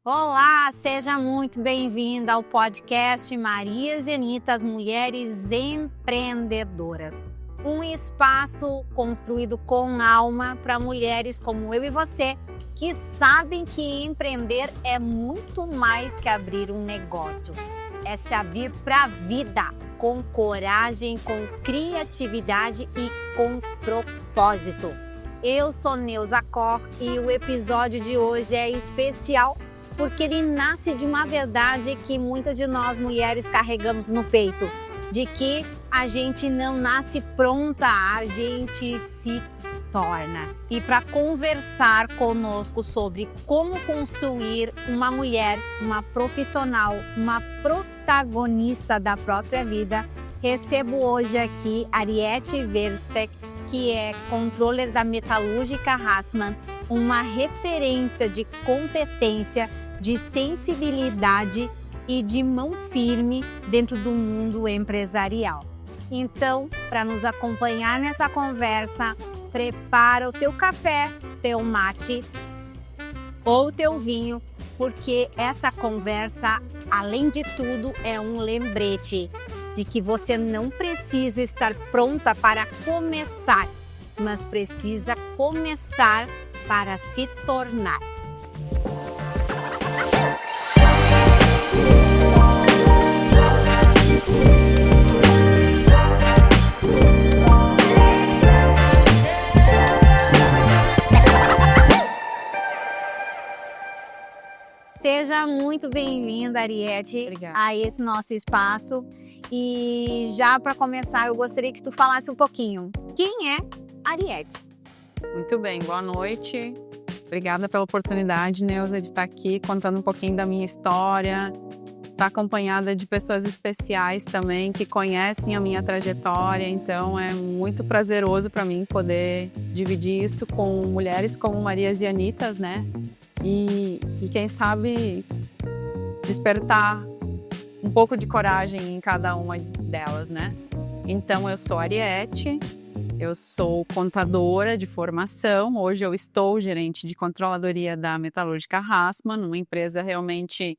Olá, seja muito bem-vinda ao podcast Marias e Anitas Mulheres Empreendedoras. Um espaço construído com alma para mulheres como eu e você, que sabem que empreender é muito mais que abrir um negócio. É se abrir para a vida, com coragem, com criatividade e com propósito. Eu sou Neuza Cor e o episódio de hoje é especial porque ele nasce de uma verdade que muitas de nós mulheres carregamos no peito, de que a gente não nasce pronta, a gente se torna. E para conversar conosco sobre como construir uma mulher, uma profissional, uma protagonista da própria vida, recebo hoje aqui Ariete Verstek, que é controller da Metalúrgica Hassmann, uma referência de competência, de sensibilidade e de mão firme dentro do mundo empresarial. Então, para nos acompanhar nessa conversa, prepara o teu café, teu mate ou teu vinho, porque essa conversa, além de tudo, é um lembrete de que você não precisa estar pronta para começar, mas precisa começar para se tornar. Seja muito bem-vinda, Ariete. Obrigada. A esse nosso espaço. E já para começar, eu gostaria que tu falasse um pouquinho. Quem é Ariete? Muito bem, boa noite. Obrigada pela oportunidade, Neuza, de estar aqui contando um pouquinho da minha história. Estar acompanhada de pessoas especiais também, que conhecem a minha trajetória. Então, é muito prazeroso para mim poder dividir isso com mulheres como Marias e Anitas, né? E quem sabe despertar um pouco de coragem em cada uma delas, né? Então, eu sou Ariete, eu sou contadora de formação. Hoje eu estou gerente de controladoria da Metalúrgica Hassmann, uma empresa realmente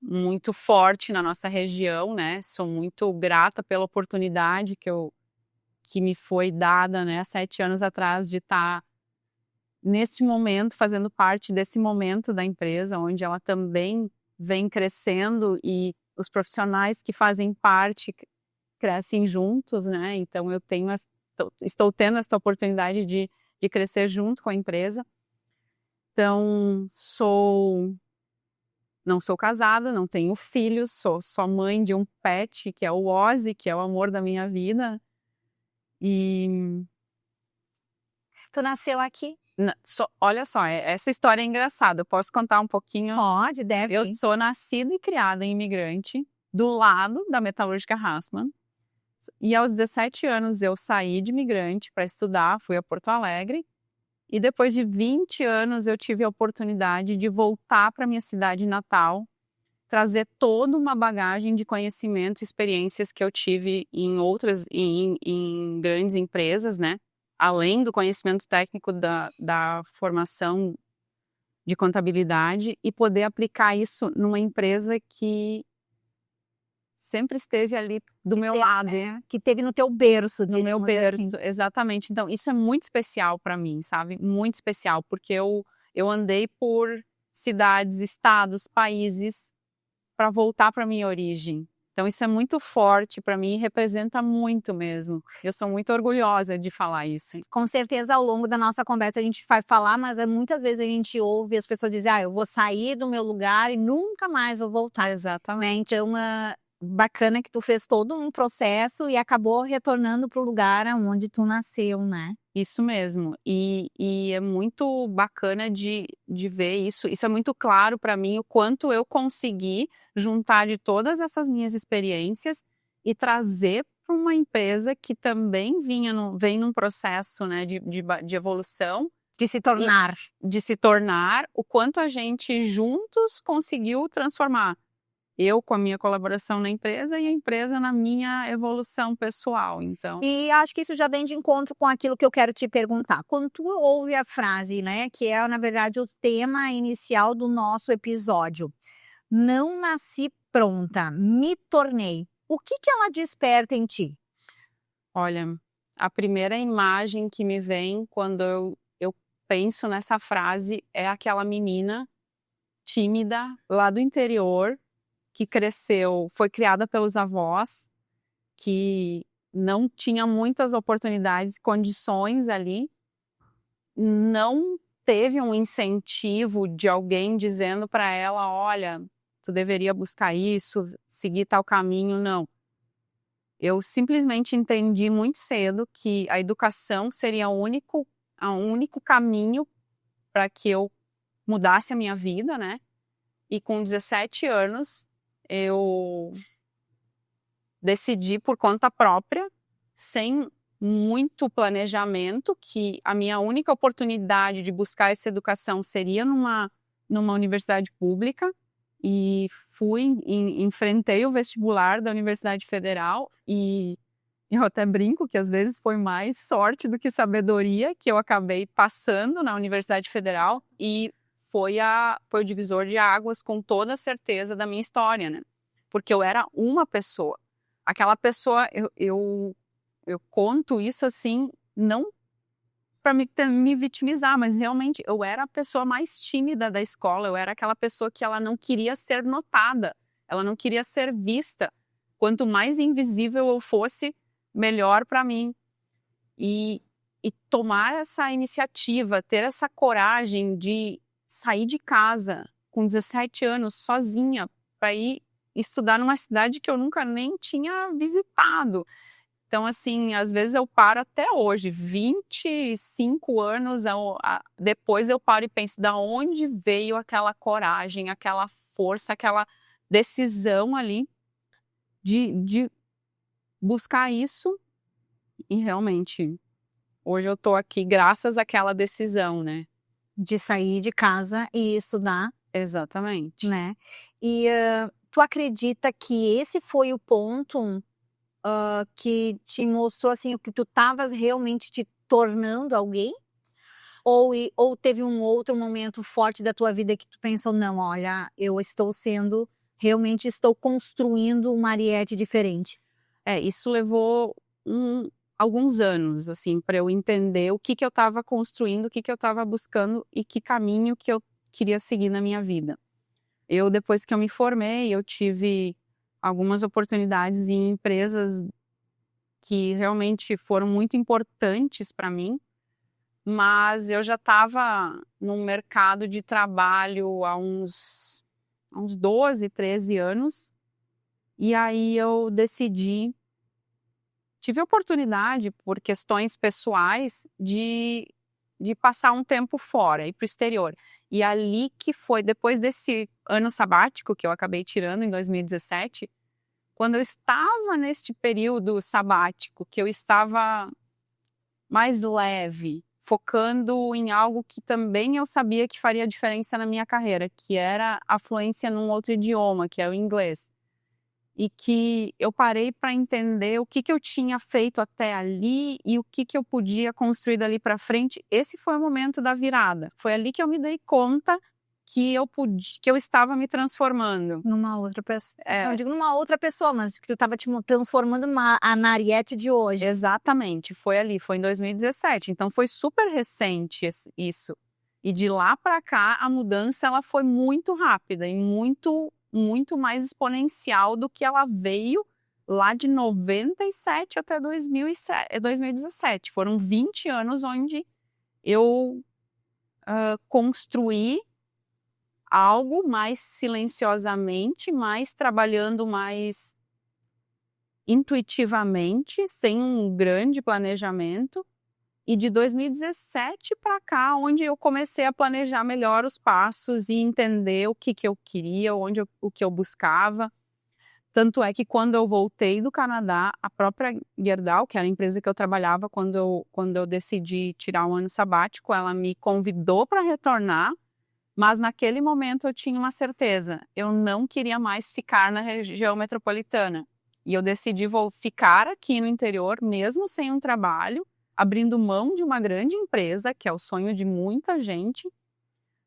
muito forte na nossa região, né? Sou muito grata pela oportunidade que me foi dada, né, 7 anos atrás, de estar neste momento, fazendo parte desse momento da empresa, onde ela também vem crescendo e os profissionais que fazem parte crescem juntos, né? Então eu estou tendo essa oportunidade de crescer junto com a empresa. Então não sou casada, não tenho filhos, sou só mãe de um pet, que é o Ozzy, que é o amor da minha vida. E Tu nasceu aqui? olha só, essa história é engraçada. Eu posso contar um pouquinho? Pode, deve. Eu sou nascida e criada em imigrante, do lado da Metalúrgica Hassmann. E aos 17 anos eu saí de imigrante para estudar, fui a Porto Alegre. E depois de 20 anos eu tive a oportunidade de voltar para minha cidade natal, trazer toda uma bagagem de conhecimento e experiências que eu tive em grandes empresas, né? Além do conhecimento técnico da formação de contabilidade, e poder aplicar isso numa empresa que sempre esteve ali do meu lado. Que esteve no teu berço. No meu berço, assim. exatamente. Então, isso é muito especial para mim, sabe? Muito especial, porque eu andei por cidades, estados, países para voltar para minha origem. Então, isso é muito forte para mim e representa muito mesmo. Eu sou muito orgulhosa de falar isso. Com certeza, ao longo da nossa conversa, a gente vai falar, mas muitas vezes a gente ouve as pessoas dizem, eu vou sair do meu lugar e nunca mais vou voltar. Exatamente. Então, bacana que tu fez todo um processo e acabou retornando para o lugar onde tu nasceu, né? Isso mesmo. E é muito bacana de ver isso. Isso é muito claro para mim, o quanto eu consegui juntar de todas essas minhas experiências e trazer para uma empresa que também vem num processo, né, de evolução. De se tornar. De se tornar, o quanto a gente juntos conseguiu transformar. Eu com a minha colaboração na empresa e a empresa na minha evolução pessoal, então. E acho que isso já vem de encontro com aquilo que eu quero te perguntar. Quando tu ouve a frase, né, que é na verdade o tema inicial do nosso episódio, não nasci pronta, me tornei. O que que ela desperta em ti? Olha, a primeira imagem que me vem quando eu penso nessa frase é aquela menina tímida lá do interior, que cresceu, foi criada pelos avós, que não tinha muitas oportunidades, condições ali, não teve um incentivo de alguém dizendo para ela, olha, tu deveria buscar isso, seguir tal caminho, não. Eu simplesmente entendi muito cedo que a educação seria o único caminho para que eu mudasse a minha vida, né? E com 17 anos, eu decidi por conta própria, sem muito planejamento, que a minha única oportunidade de buscar essa educação seria numa universidade pública. E enfrentei o vestibular da Universidade Federal e eu até brinco que às vezes foi mais sorte do que sabedoria que eu acabei passando na Universidade Federal e foi o divisor de águas com toda a certeza da minha história, né? Porque eu era uma pessoa. Aquela pessoa, eu conto isso assim, não para me vitimizar, mas realmente eu era a pessoa mais tímida da escola, eu era aquela pessoa que ela não queria ser notada, ela não queria ser vista. Quanto mais invisível eu fosse, melhor para mim. E tomar essa iniciativa, ter essa coragem de sair de casa com 17 anos sozinha para ir estudar numa cidade que eu nunca nem tinha visitado. Então, assim, às vezes eu paro até hoje, 25 anos depois eu paro e penso, da onde veio aquela coragem, aquela força, aquela decisão ali de buscar isso. E realmente, hoje eu tô aqui graças àquela decisão, né? De sair de casa e estudar, Exatamente. né? E tu acredita que esse foi o ponto que te mostrou assim o que tu estavas realmente te tornando alguém? Ou teve um outro momento forte da tua vida que tu pensou, não, olha, realmente estou construindo uma Ariete diferente? Isso levou alguns anos, assim, para eu entender o que eu estava construindo, o que eu estava buscando e que caminho que eu queria seguir na minha vida. Depois que eu me formei, eu tive algumas oportunidades em empresas que realmente foram muito importantes para mim, mas eu já estava no mercado de trabalho há uns 12, 13 anos, e aí eu tive a oportunidade, por questões pessoais, de passar um tempo fora, ir para o exterior. E ali que foi, depois desse ano sabático que eu acabei tirando em 2017, quando eu estava neste período sabático, que eu estava mais leve, focando em algo que também eu sabia que faria diferença na minha carreira, que era a fluência num outro idioma, que é o inglês. E que eu parei para entender o que eu tinha feito até ali e o que eu podia construir dali para frente. Esse foi o momento da virada. Foi ali que eu me dei conta que eu estava me transformando. Numa outra pessoa. Não digo numa outra pessoa, mas que tu estava te transformando na Ariete de hoje. Exatamente, foi ali, foi em 2017. Então foi super recente isso. E de lá para cá a mudança ela foi muito rápida e muito mais exponencial do que ela veio lá de 97 até 2017. Foram 20 anos onde eu construí algo mais silenciosamente, mais trabalhando mais intuitivamente, sem um grande planejamento. E de 2017 para cá, onde eu comecei a planejar melhor os passos e entender o que eu queria, o que eu buscava. Tanto é que quando eu voltei do Canadá, a própria Gerdau, que era a empresa que eu trabalhava quando eu decidi tirar um ano sabático, ela me convidou para retornar, Mas naquele momento eu tinha uma certeza, eu não queria mais ficar na região metropolitana. E eu decidi ficar aqui no interior, mesmo sem um trabalho, abrindo mão de uma grande empresa, que é o sonho de muita gente,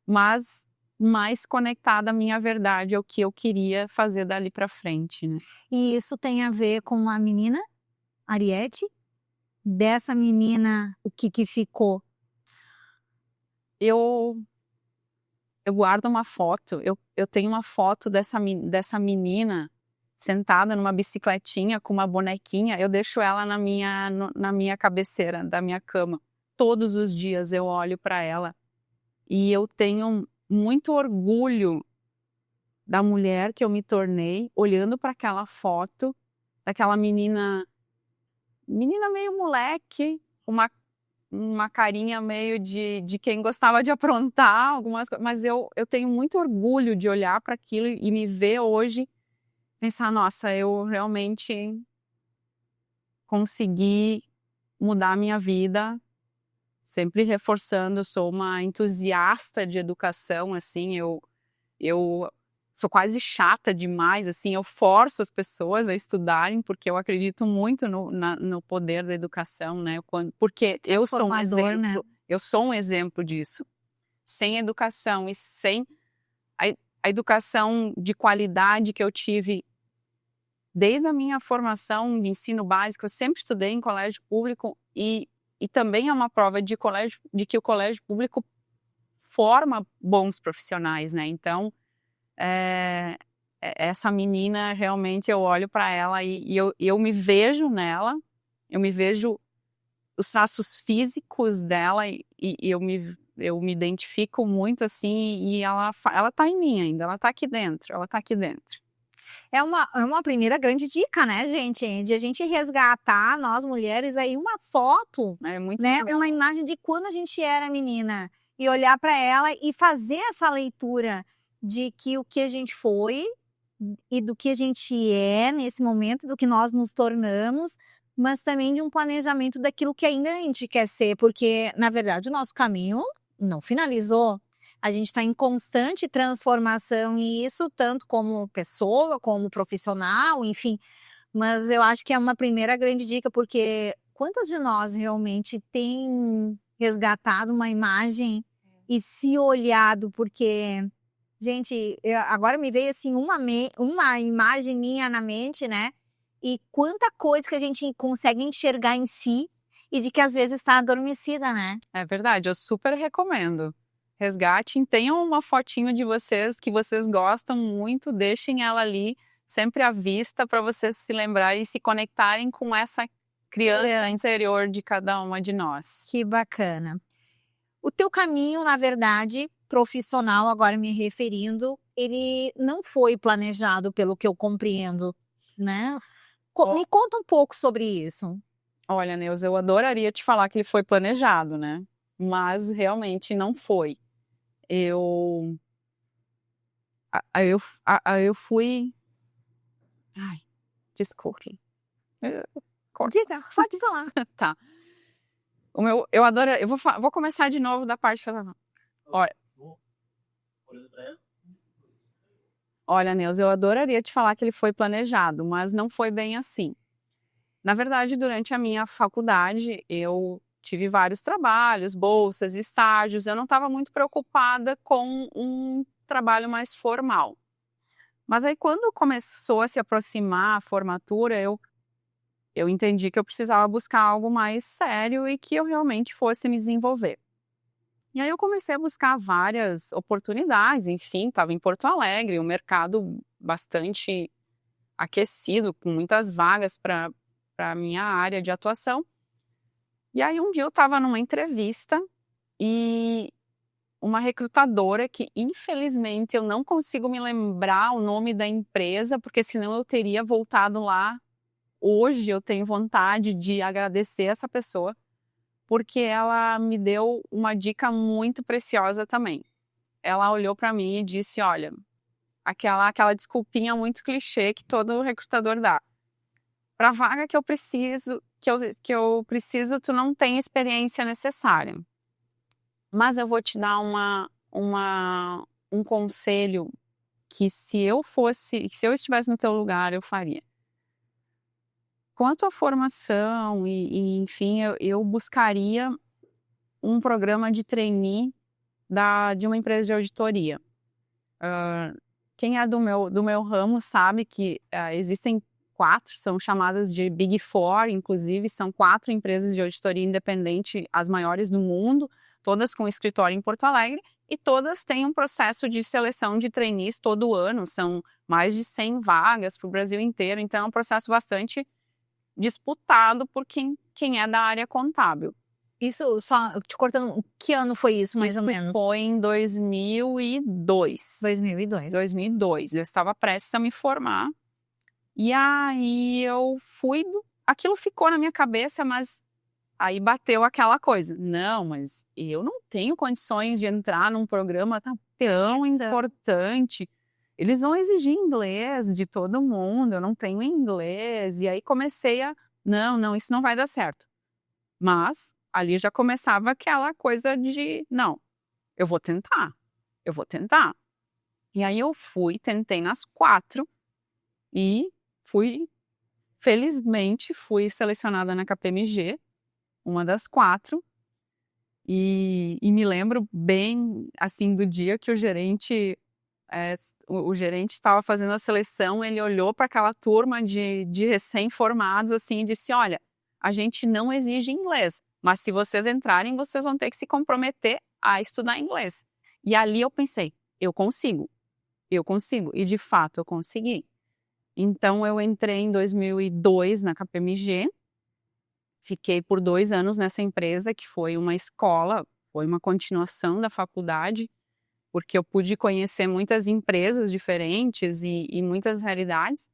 mas mais conectada à minha verdade, ao que eu queria fazer dali para frente, né? E isso tem a ver com a menina, Ariete? Dessa menina, o que ficou? Eu guardo uma foto, eu tenho uma foto dessa menina sentada numa bicicletinha com uma bonequinha, eu deixo ela na minha cabeceira da minha cama. Todos os dias eu olho para ela e eu tenho muito orgulho da mulher que eu me tornei, olhando para aquela foto daquela menina meio moleque, uma carinha meio de quem gostava de aprontar algumas coisas, mas eu tenho muito orgulho de olhar para aquilo e me ver hoje, pensar, nossa, eu realmente consegui mudar a minha vida, sempre reforçando, eu sou uma entusiasta de educação, assim, eu sou quase chata demais, assim, eu forço as pessoas a estudarem, porque eu acredito muito no poder da educação, né? Porque eu sou um exemplo, né? eu sou um exemplo disso. Sem educação e sem a educação de qualidade que eu tive desde a minha formação de ensino básico, eu sempre estudei em colégio público e também é uma prova de que o colégio público forma bons profissionais, né? Então, essa menina, realmente, eu olho para ela e eu me vejo nela, eu me vejo os traços físicos dela e eu me identifico muito, assim, e ela tá em mim ainda, ela tá aqui dentro. É uma primeira grande dica, né, gente? De a gente resgatar, nós mulheres, aí uma foto, É muito né? legal. Uma imagem de quando a gente era menina. E olhar para ela e fazer essa leitura de que o que a gente foi e do que a gente é nesse momento, do que nós nos tornamos, mas também de um planejamento daquilo que ainda a gente quer ser, porque, na verdade, o nosso caminho não finalizou. A gente está em constante transformação e isso tanto como pessoa, como profissional, enfim. Mas eu acho que é uma primeira grande dica, porque quantas de nós realmente têm resgatado uma imagem e se olhado? Porque, gente, agora me veio assim uma imagem minha na mente, né? E quanta coisa que a gente consegue enxergar em si e de que às vezes está adormecida, né? É verdade, eu super recomendo. Resgatem, tenham uma fotinho de vocês que vocês gostam muito, deixem ela ali sempre à vista para vocês se lembrarem e se conectarem com essa criança interior de cada uma de nós. Que bacana. O teu caminho, na verdade, profissional, agora me referindo, ele não foi planejado, pelo que eu compreendo, né? Me conta um pouco sobre isso. Olha, Neuza, eu adoraria te falar que ele foi planejado, né? Mas realmente não foi. Eu fui. Ai, desculpe. Diga, pode falar. Tá. Eu adoro. Vou começar de novo da parte que eu tava. Olha, Neuza, eu adoraria te falar que ele foi planejado, mas não foi bem assim. Na verdade, durante a minha faculdade, eu tive vários trabalhos, bolsas, estágios. Eu não estava muito preocupada com um trabalho mais formal. Mas aí, quando começou a se aproximar a formatura, eu entendi que eu precisava buscar algo mais sério e que eu realmente fosse me desenvolver. E aí eu comecei a buscar várias oportunidades, enfim, estava em Porto Alegre, um mercado bastante aquecido, com muitas vagas para a minha área de atuação. E aí um dia eu estava numa entrevista e uma recrutadora que, infelizmente, eu não consigo me lembrar o nome da empresa, porque senão eu teria voltado lá. Hoje eu tenho vontade de agradecer essa pessoa, porque ela me deu uma dica muito preciosa também. Ela olhou para mim e disse, olha, aquela desculpinha muito clichê que todo recrutador dá. Para a vaga que eu preciso, tu não tem a experiência necessária. Mas eu vou te dar um conselho que se eu estivesse no teu lugar, eu faria. Com a tua formação enfim, eu buscaria um programa de trainee de uma empresa de auditoria. Quem é do meu ramo sabe que existem 4, são chamadas de Big Four, inclusive, são 4 empresas de auditoria independente, as maiores do mundo, todas com escritório em Porto Alegre, e todas têm um processo de seleção de trainees todo ano, são mais de 100 vagas para o Brasil inteiro, então é um processo bastante disputado por quem é da área contábil. Isso, só te cortando, que ano foi isso, mais ou menos? Foi em 2002. 2002. Eu estava prestes a me formar. E aí aquilo ficou na minha cabeça, mas aí bateu aquela coisa. Não, mas eu não tenho condições de entrar num programa tão importante. Eles vão exigir inglês de todo mundo, eu não tenho inglês. E aí comecei não, isso não vai dar certo. Mas ali já começava aquela coisa de, não, eu vou tentar. E aí eu tentei nas 4 e felizmente fui selecionada na KPMG, uma das 4. E me lembro bem, assim, do dia que o gerente estava fazendo a seleção, ele olhou para aquela turma de recém-formados, assim, e disse, olha, a gente não exige inglês, mas se vocês entrarem, vocês vão ter que se comprometer a estudar inglês. E ali eu pensei, eu consigo. E de fato eu consegui. Então eu entrei em 2002 na KPMG, fiquei por 2 anos nessa empresa, que foi uma escola, foi uma continuação da faculdade, porque eu pude conhecer muitas empresas diferentes e muitas realidades.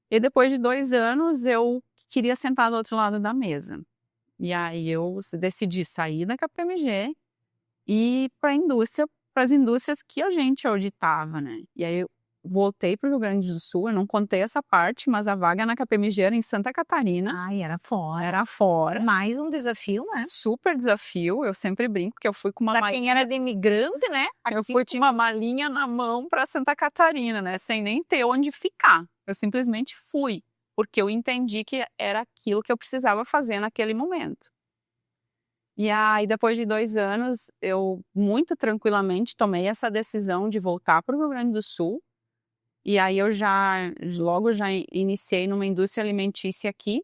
E depois de 2 anos eu queria sentar do outro lado da mesa. E aí eu decidi sair da KPMG e ir para as indústrias que a gente auditava, né? E aí eu voltei para o Rio Grande do Sul, eu não contei essa parte, mas a vaga na KPMG era em Santa Catarina. Ai, era fora. Era fora. Mais um desafio, né? Super desafio, eu sempre brinco que eu fui com uma Pra quem era de imigrante, né? Eu fui com uma malinha na mão para Santa Catarina, né? Sem nem ter onde ficar. Eu simplesmente fui, porque eu entendi que era aquilo que eu precisava fazer naquele momento. E aí, depois de 2 anos, eu muito tranquilamente tomei essa decisão de voltar para o Rio Grande do Sul. E aí eu logo já iniciei numa indústria alimentícia aqui,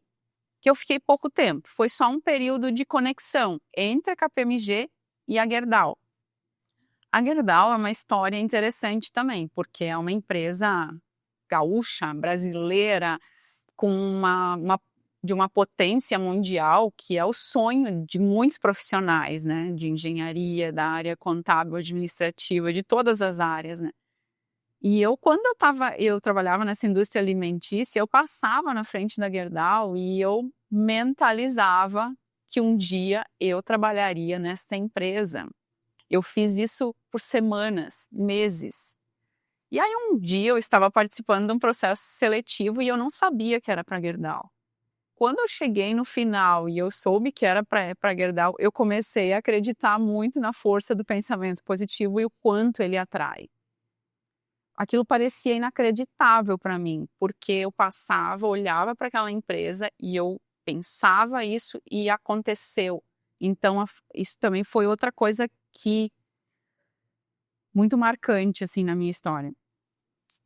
que eu fiquei pouco tempo. Foi só um período de conexão entre a KPMG e a Gerdau. A Gerdau é uma história interessante também, porque é uma empresa gaúcha, brasileira, de uma potência mundial, que é o sonho de muitos profissionais, né? De engenharia, da área contábil, administrativa, de todas as áreas, né? E quando eu trabalhava nessa indústria alimentícia, eu passava na frente da Gerdau e eu mentalizava que um dia eu trabalharia nesta empresa. Eu fiz isso por semanas, meses. E aí um dia eu estava participando de um processo seletivo e eu não sabia que era para a Gerdau. Quando eu cheguei no final e eu soube que era para a Gerdau, eu comecei a acreditar muito na força do pensamento positivo e o quanto ele atrai. Aquilo parecia inacreditável para mim, porque eu olhava para aquela empresa e eu pensava isso e aconteceu. Então, isso também foi outra coisa que muito marcante, assim, na minha história.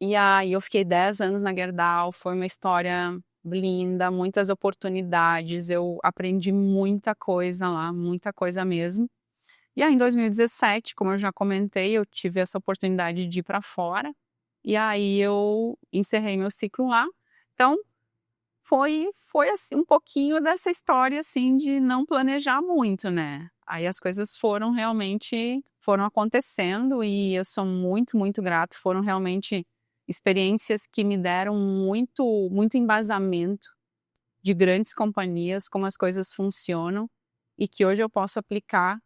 E aí eu fiquei 10 anos na Gerdau, foi uma história linda, muitas oportunidades, eu aprendi muita coisa lá, muita coisa mesmo. E aí em 2017, como eu já comentei, eu tive essa oportunidade de ir para fora, e aí eu encerrei meu ciclo lá. Então, foi assim, um pouquinho dessa história, assim, de não planejar muito, né? Aí as coisas foram acontecendo e eu sou muito, muito grata. Foram realmente experiências que me deram muito, muito embasamento de grandes companhias, como as coisas funcionam e que hoje eu posso aplicar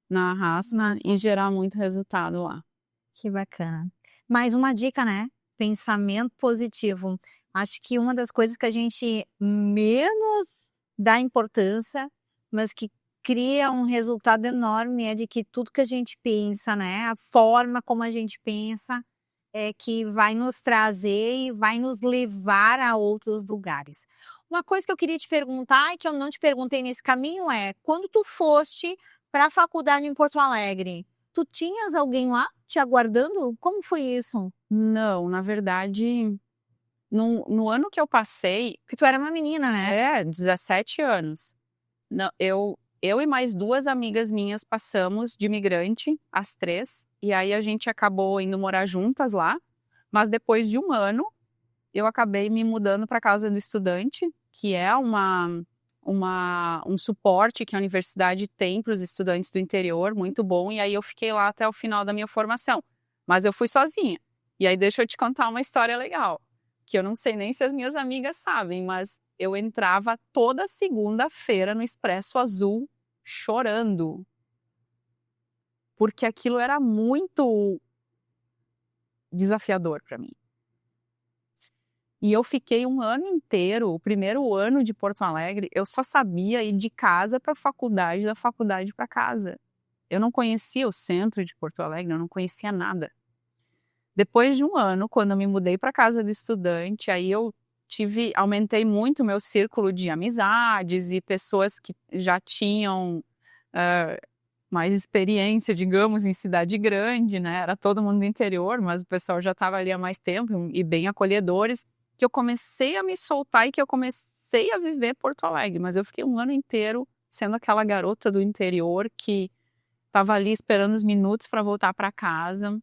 na Rasma e gerar muito resultado lá. Que bacana. Mais uma dica, né? Pensamento positivo. Acho que uma das coisas que a gente menos dá importância, mas que cria um resultado enorme, é de que tudo que a gente pensa, né, a forma como a gente pensa, é que vai nos trazer e vai nos levar a outros lugares. Uma coisa que eu queria te perguntar e que eu não te perguntei nesse caminho é, quando tu foste para a faculdade em Porto Alegre, tu tinhas alguém lá te aguardando? Como foi isso? Não, na verdade, no ano que eu passei, Porque tu era uma menina, né? 17 anos. Não, eu e mais 2 amigas minhas passamos de imigrante, as 3, e aí a gente acabou indo morar juntas lá, mas depois de 1 ano, eu acabei me mudando para casa do estudante, que é um suporte que a universidade tem para os estudantes do interior, muito bom, e aí eu fiquei lá até o final da minha formação. Mas eu fui sozinha. E aí deixa eu te contar uma história legal, que eu não sei nem se as minhas amigas sabem, mas eu entrava toda segunda-feira no Expresso Azul chorando. Porque aquilo era muito desafiador para mim. E eu fiquei 1 ano inteiro, o primeiro ano de Porto Alegre, eu só sabia ir de casa para a faculdade, da faculdade para casa. Eu não conhecia o centro de Porto Alegre, eu não conhecia nada. Depois de 1 ano, quando eu me mudei para casa do estudante, aí eu aumentei muito o meu círculo de amizades e pessoas que já tinham mais experiência, digamos, em cidade grande, né? Era todo mundo do interior, mas o pessoal já estava ali há mais tempo e bem acolhedores, que eu comecei a me soltar e que eu comecei a viver Porto Alegre. Mas eu fiquei 1 ano inteiro sendo aquela garota do interior que estava ali esperando os minutos para voltar para casa.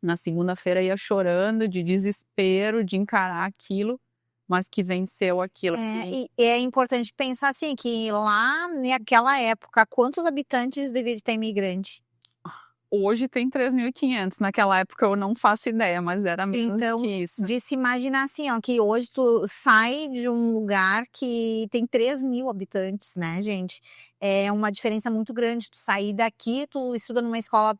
Na segunda-feira ia chorando de desespero de encarar aquilo, mas que venceu aquilo. E é importante pensar assim, que lá naquela época, quantos habitantes deveria ter imigrante? Hoje tem 3.500, naquela época eu não faço ideia, mas era menos Então, que isso. de se imaginar assim, ó, que hoje tu sai de um lugar que tem 3.000 habitantes, né, gente? É uma diferença muito grande. Tu sair daqui, tu estuda numa escola,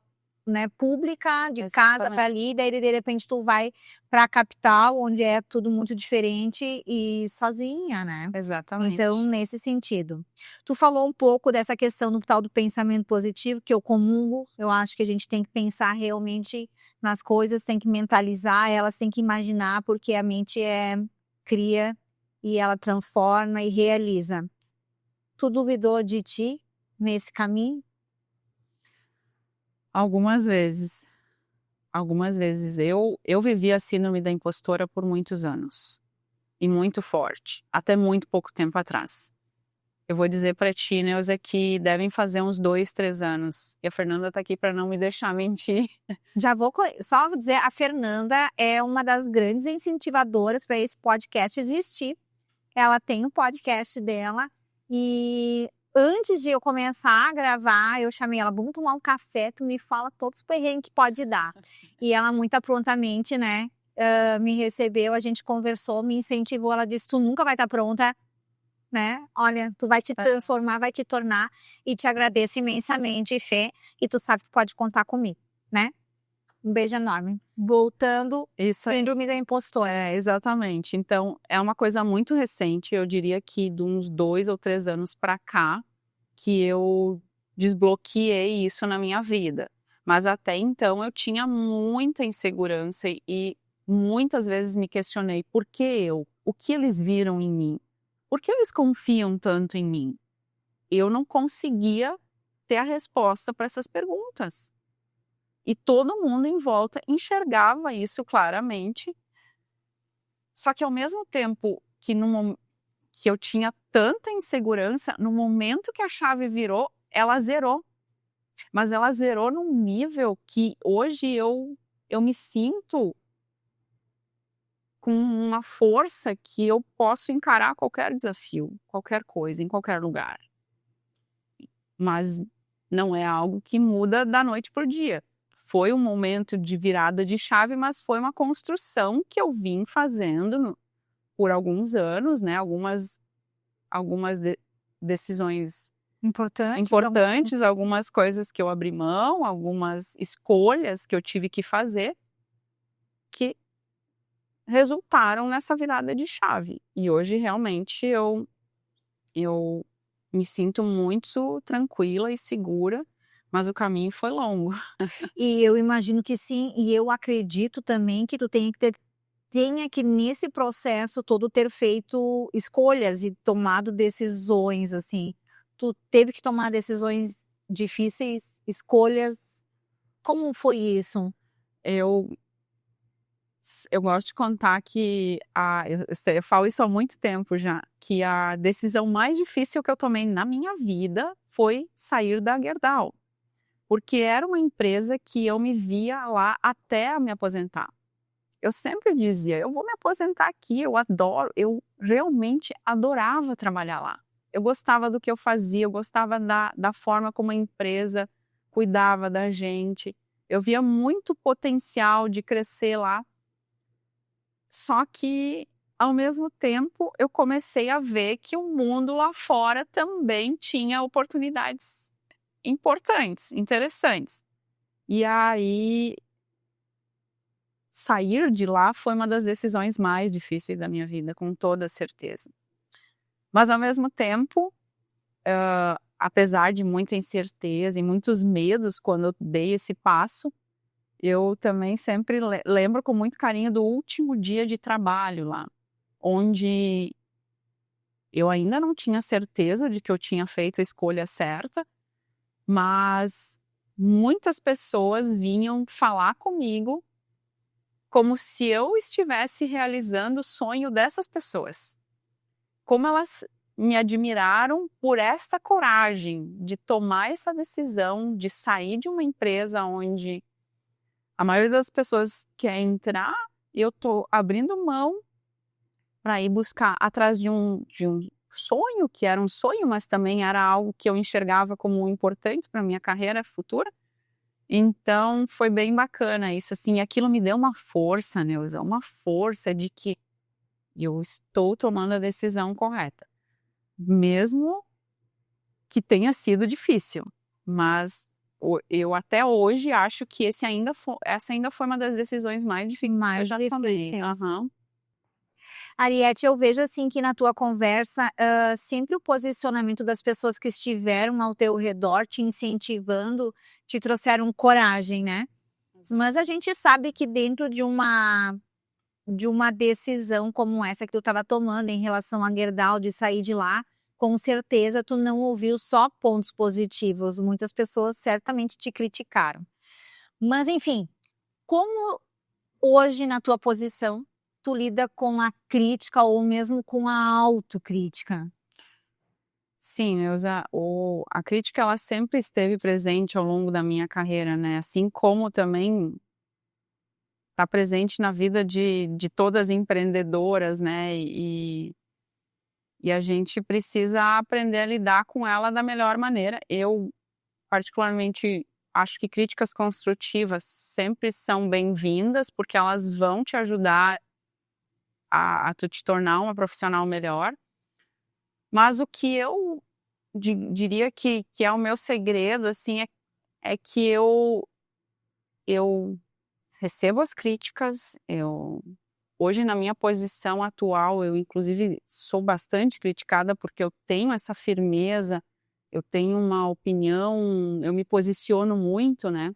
né, pública, de casa para ali, daí de repente tu vai para a capital, onde é tudo muito diferente e sozinha, né? Exatamente. Então, nesse sentido. Tu falou um pouco dessa questão do tal do pensamento positivo, que eu comungo. Eu acho que a gente tem que pensar realmente nas coisas, tem que mentalizar elas, tem que imaginar, porque a mente cria e ela transforma e realiza. Tu duvidou de ti nesse caminho? Algumas vezes. Algumas vezes. Eu vivi a síndrome da impostora por muitos anos. E muito forte. Até muito pouco tempo atrás. Eu vou dizer para ti, Neuza, que devem fazer uns 2, 3 anos. E a Fernanda tá aqui para não me deixar mentir. Já vou só vou dizer, a Fernanda é uma das grandes incentivadoras para esse podcast existir. Ela tem um podcast dela e antes de eu começar a gravar, eu chamei ela, vamos tomar um café, tu me fala todos os perrengues que pode dar. E ela muito prontamente, né, me recebeu, a gente conversou, me incentivou, ela disse, tu nunca vai estar pronta, né? Olha, tu vai te transformar, vai te tornar e te agradeço imensamente, Fê, e tu sabe que pode contar comigo, né? Um beijo enorme. Voltando, síndrome da impostora. Exatamente. Então, é uma coisa muito recente, eu diria que de uns 2 ou 3 anos para cá, que eu desbloqueei isso na minha vida. Mas até então eu tinha muita insegurança e muitas vezes me questionei por que eu? O que eles viram em mim? Por que eles confiam tanto em mim? Eu não conseguia ter a resposta para essas perguntas. E todo mundo em volta enxergava isso claramente. Só que ao mesmo tempo que, que eu tinha tanta insegurança, no momento que a chave virou, ela zerou. Mas ela zerou num nível que hoje eu me sinto com uma força que eu posso encarar qualquer desafio, qualquer coisa, em qualquer lugar. Mas não é algo que muda da noite para o dia. Foi um momento de virada de chave, mas foi uma construção que eu vim fazendo por alguns anos, né? Algumas decisões importantes, algumas coisas que eu abri mão, algumas escolhas que eu tive que fazer que resultaram nessa virada de chave. E hoje realmente eu Me sinto muito tranquila e segura, mas o caminho foi longo. E eu imagino que sim, e eu acredito também que tu tenha que nesse processo todo ter feito escolhas e tomado decisões, assim. Tu teve que tomar decisões difíceis, escolhas, como foi isso? Eu eu gosto de contar que eu falo isso há muito tempo já, que a decisão mais difícil que eu tomei na minha vida foi sair da Gerdau, porque era uma empresa que eu me via lá até me aposentar. Eu sempre dizia: "Eu vou me aposentar aqui, eu adoro", eu realmente adorava trabalhar lá. Eu gostava do que eu fazia, eu gostava da forma como a empresa cuidava da gente. Eu via muito potencial de crescer lá, só que, ao mesmo tempo, eu comecei a ver que o mundo lá fora também tinha oportunidades importantes, interessantes. E aí sair de lá foi uma das decisões mais difíceis da minha vida, com toda certeza. Mas, ao mesmo tempo, apesar de muita incerteza e muitos medos quando eu dei esse passo, eu também sempre lembro com muito carinho do último dia de trabalho lá, onde eu ainda não tinha certeza de que eu tinha feito a escolha certa, mas muitas pessoas vinham falar comigo como se eu estivesse realizando o sonho dessas pessoas. Como elas me admiraram por esta coragem de tomar essa decisão de sair de uma empresa onde a maioria das pessoas quer entrar, e eu tô abrindo mão para ir buscar atrás de um sonho, que era um sonho, mas também era algo que eu enxergava como importante para minha carreira futura. Então foi bem bacana isso, assim, e aquilo me deu uma força, Neuza, uma força de que eu estou tomando a decisão correta, mesmo que tenha sido difícil, mas eu até hoje acho que essa ainda foi uma das decisões mais difíceis que eu já tomei. Aham. Ariete, eu vejo assim que na tua conversa, sempre o posicionamento das pessoas que estiveram ao teu redor te incentivando, te trouxeram coragem, né. Mas a gente sabe que dentro de uma decisão como essa que tu estava tomando em relação a Gerdau, de sair de lá, com certeza tu não ouviu só pontos positivos, muitas pessoas certamente te criticaram. Mas enfim, como hoje na tua posição, tu lida com a crítica ou mesmo com a autocrítica? Sim, a crítica ela sempre esteve presente ao longo da minha carreira, né, assim como também está presente na vida de todas as empreendedoras, né, e a gente precisa aprender a lidar com ela da melhor maneira. Eu, particularmente, acho que críticas construtivas sempre são bem-vindas, porque elas vão te ajudar a tu te tornar uma profissional melhor. Mas o que eu diria que é o meu segredo, assim, é que eu recebo as críticas, hoje na minha posição atual, eu inclusive sou bastante criticada, porque eu tenho essa firmeza, eu tenho uma opinião, eu me posiciono muito, né.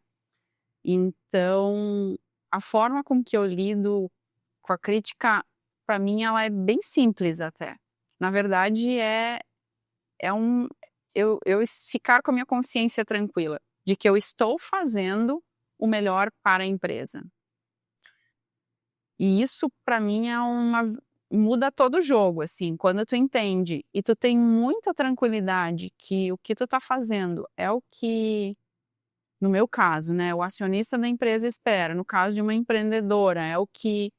Então, a forma com que eu lido com a crítica, para mim ela é bem simples até. Na verdade é um ficar com a minha consciência tranquila, de que eu estou fazendo o melhor para a empresa. E isso para mim muda todo o jogo, assim, quando tu entende e tu tem muita tranquilidade que o que tu tá fazendo é o que, no meu caso, né, o acionista da empresa espera, no caso de uma empreendedora, é o que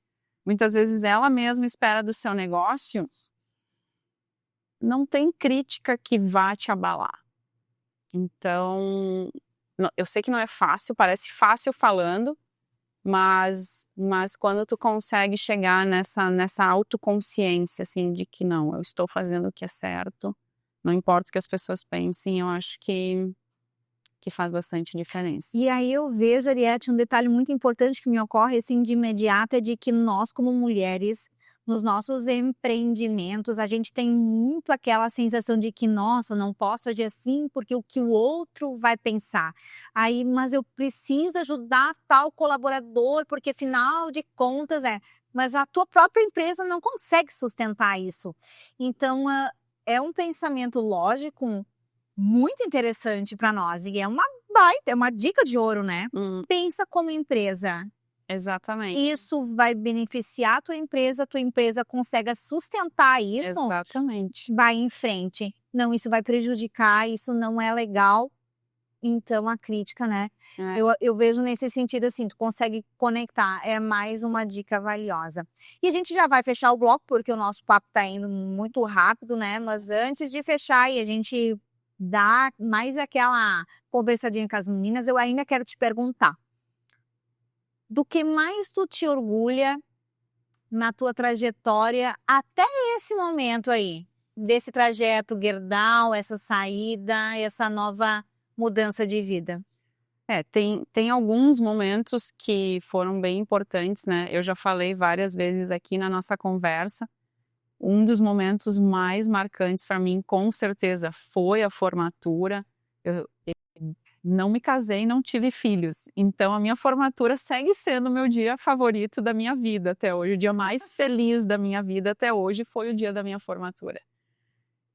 muitas vezes ela mesma espera do seu negócio, não tem crítica que vá te abalar. Então, eu sei que não é fácil, parece fácil falando, mas quando tu consegue chegar nessa autoconsciência, assim, de que não, eu estou fazendo o que é certo, não importa o que as pessoas pensem, eu acho que faz bastante diferença. E aí eu vejo, Ariete, um detalhe muito importante que me ocorre, assim, de imediato, é de que nós como mulheres, nos nossos empreendimentos, a gente tem muito aquela sensação de que, nossa, não posso agir assim porque o que o outro vai pensar. Aí, mas eu preciso ajudar tal colaborador, porque afinal de contas mas a tua própria empresa não consegue sustentar isso. Então, é um pensamento lógico muito interessante para nós e é uma baita, é uma dica de ouro, né? Pensa como empresa. Exatamente. Isso vai beneficiar a tua empresa consegue sustentar isso, Exatamente. vai em frente. Não, isso vai prejudicar, isso não é legal. Então a crítica, né? Eu vejo nesse sentido assim, tu consegue conectar, é mais uma dica valiosa. E a gente já vai fechar o bloco, porque o nosso papo tá indo muito rápido, né? Mas antes de fechar e a gente dar mais aquela conversadinha com as meninas, eu ainda quero te perguntar. Do que mais tu te orgulha na tua trajetória até esse momento aí? Desse trajeto Gerdau, essa saída, essa nova mudança de vida? Tem alguns momentos que foram bem importantes, né? Eu já falei várias vezes aqui na nossa conversa. Um dos momentos mais marcantes para mim, com certeza, foi a formatura. Eu não me casei, não tive filhos. Então, a minha formatura segue sendo o meu dia favorito da minha vida até hoje. O dia mais feliz da minha vida até hoje foi o dia da minha formatura.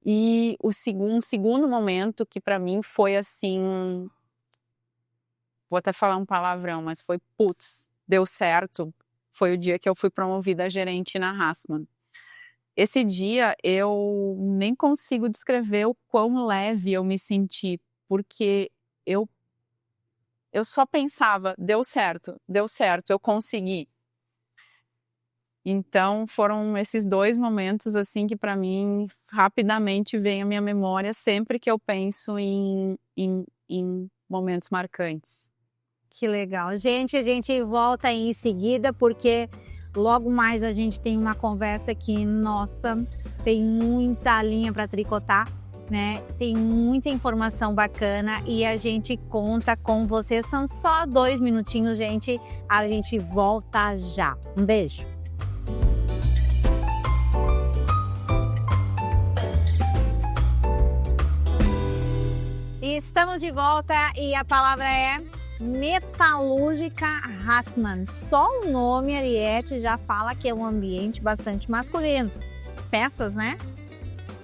E o segundo momento que para mim foi assim... Vou até falar um palavrão, mas foi putz, deu certo. Foi o dia que eu fui promovida a gerente na Hassmann. Esse dia eu nem consigo descrever o quão leve eu me senti, porque eu só pensava, deu certo, eu consegui. Então foram esses 2 momentos assim que para mim rapidamente vem à minha memória sempre que eu penso em momentos marcantes. Que legal. Gente, a gente volta aí em seguida, porque logo mais a gente tem uma conversa que, nossa, tem muita linha para tricotar, né? Tem muita informação bacana e a gente conta com vocês. São só 2 minutinhos, gente. A gente volta já. Um beijo. Estamos de volta e a palavra é Metalúrgica Hassmann. Só o nome, Ariete, já fala que é um ambiente bastante masculino. Peças, né?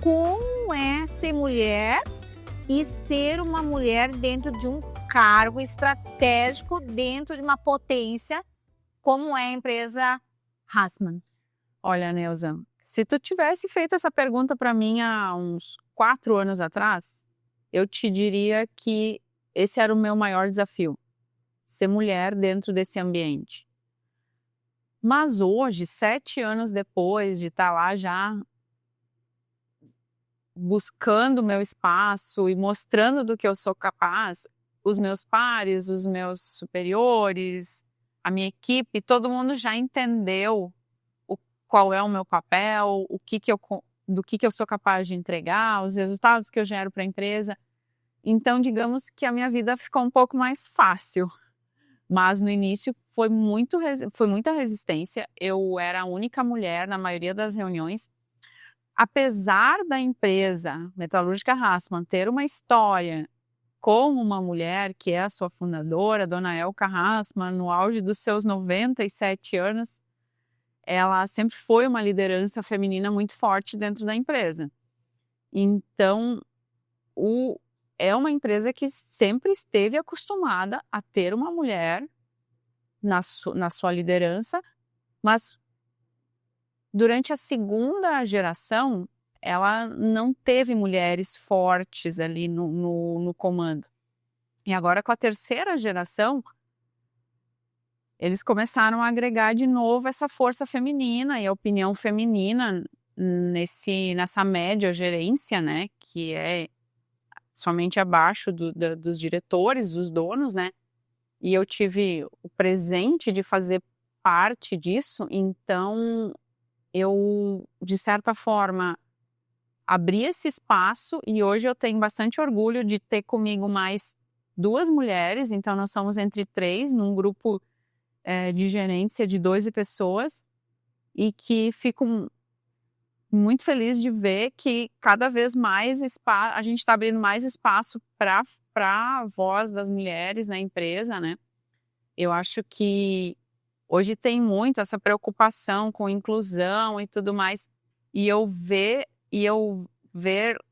Como é ser mulher e ser uma mulher dentro de um cargo estratégico, dentro de uma potência, como é a empresa Hassmann? Olha, Neuza, se tu tivesse feito essa pergunta para mim há uns 4 anos atrás, eu te diria que esse era o meu maior desafio. Ser mulher dentro desse ambiente. Mas hoje, 7 anos depois de estar lá já buscando o meu espaço e mostrando do que eu sou capaz, os meus pares, os meus superiores, a minha equipe, todo mundo já entendeu qual é o meu papel, do que eu sou capaz de entregar, os resultados que eu gero para a empresa. Então, digamos que a minha vida ficou um pouco mais fácil. Mas no início foi muita resistência. Eu era a única mulher na maioria das reuniões. Apesar da empresa Metalúrgica Hassmann ter uma história com uma mulher, que é a sua fundadora, Dona Elka Hassmann, no auge dos seus 97 anos, ela sempre foi uma liderança feminina muito forte dentro da empresa. Então, é uma empresa que sempre esteve acostumada a ter uma mulher na sua liderança, mas durante a segunda geração, ela não teve mulheres fortes ali no comando. E agora, com a terceira geração, eles começaram a agregar de novo essa força feminina e a opinião feminina nessa média gerência, né, que é somente abaixo dos diretores, dos donos, né? E eu tive o presente de fazer parte disso, então eu, de certa forma, abri esse espaço e hoje eu tenho bastante orgulho de ter comigo mais 2 mulheres, então nós somos entre 3, num grupo de gerência de 12 pessoas, e que fico muito feliz de ver que cada vez mais a gente está abrindo mais espaço para a voz das mulheres na empresa, né? Eu acho que hoje tem muito essa preocupação com inclusão e tudo mais, e eu ver